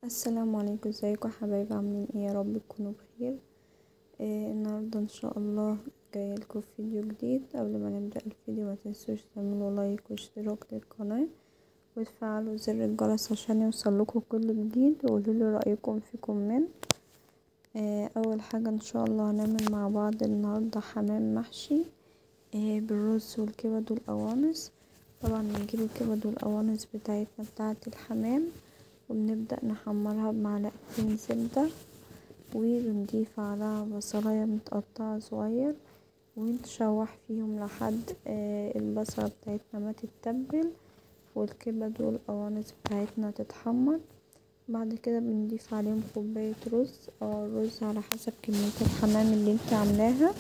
السلام عليكم، ازيكم يا حبايبي؟ عاملين ايه؟ يا رب تكونوا بخير. النهارده ان شاء الله جايه لكم فيديو جديد. قبل ما نبدا الفيديو ما تنسوش تعملوا لايك واشتراك للقناه وتفعلوا زر الجرس عشان يوصلكوا كل جديد، وقولولي رايكم في كومنت. اول حاجه ان شاء الله هنعمل مع بعض النهارده حمام محشي بالرز والكبد والقوانص. طبعا بنجيب الكبد والقوانص بتاعتنا بتاعه الحمام وبنبدأ نحمرها بمعلقتين زبدة، وبنضيف عليها بصلاية متقطعة صغير ونشوح فيهم لحد البصلة بتاعتنا ما تتبل والكبد والقوانص بتاعتنا تتحمر. بعد كده بنضيف عليهم كوباية رز او الرز على حسب كمية الحمام اللي انت عاملاها،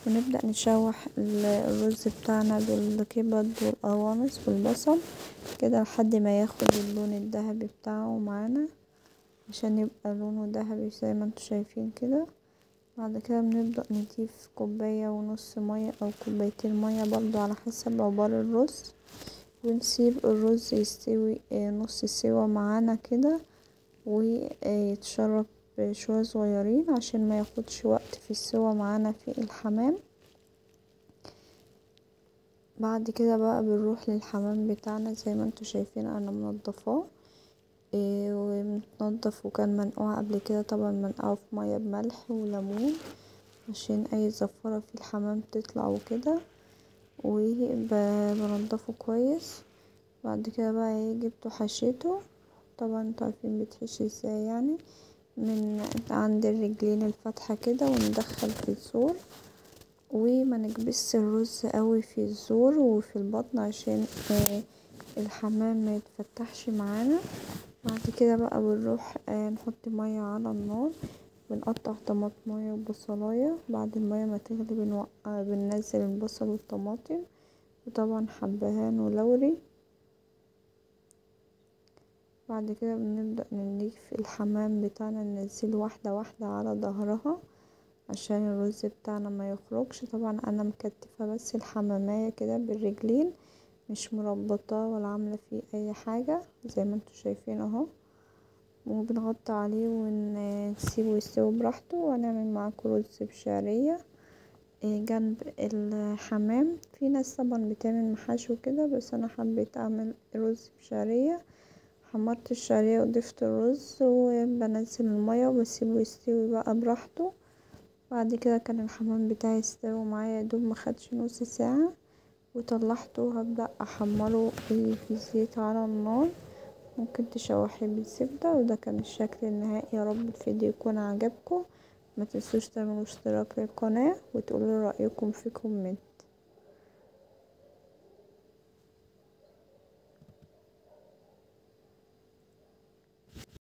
ونبدأ نشوح الرز بتاعنا بالكبد والقوانص والبصل كده لحد ما ياخد اللون الذهبي بتاعه معانا، عشان يبقى لونه ذهبي زي ما انتوا شايفين كده. بعد كده بنبدأ نضيف كوباية ونص مية او كوبايتين مية برضو على حسب عبار الرز، ونسيب الرز يستوي نص سوا معانا كده ويتشرب شوية صغيرين عشان ما ياخدش وقت في السوا معانا في الحمام. بعد كده بقى بنروح للحمام بتاعنا زي ما انتوا شايفين انا منضفاه ومتنضف، وكان منقوع قبل كده طبعا، منقوع في مية بملح وليمون عشان اي زفرة في الحمام تطلع وكده، وبنضفه كويس. بعد كده بقى جبته حشيته. طبعا انتوا عارفين بتحشي ازاي، يعني من عند الرجلين الفتحة كده وندخل في الزور، وما نكبس الرز قوي في الزور وفي البطن عشان الحمام ما يتفتحش معانا. بعد كده بقى بنروح نحط مية على النار، بنقطع طماطمايه وبصلايه. بعد المية ما تغلي بننزل البصل والطماطم وطبعا حبهان ولوري. بعد كده بنبدأ نضيف الحمام بتاعنا، ننزله واحدة واحدة على ظهرها عشان الرز بتاعنا ما يخرجش. طبعا انا مكتفة بس الحمامية كده بالرجلين، مش مربطاه ولا عاملة فيه اي حاجة زي ما انتوا شايفين اهو، وبنغطي عليه ونسيبه يستوي براحته. وهنعمل معاكم رز بشعرية جنب الحمام. في ناس طبعا بتعمل محاشي وكده، بس انا حبيت اعمل رز بشعرية. حمرت الشعرية وضفت الرز وبنزل المية وبسيبه يستوي بقى براحته. بعد كده كان الحمام بتاعي استوى معايا دوب مخدش نص ساعة، وطلعته هبدأ احمره في الزيت على النار. ممكن تشوحيه بالزبدة، وده كان الشكل النهائي. يا رب الفيديو يكون عجبكم، ما تنسوش تعملوا اشتراك للقناة وتقولوا رأيكم في كومنت.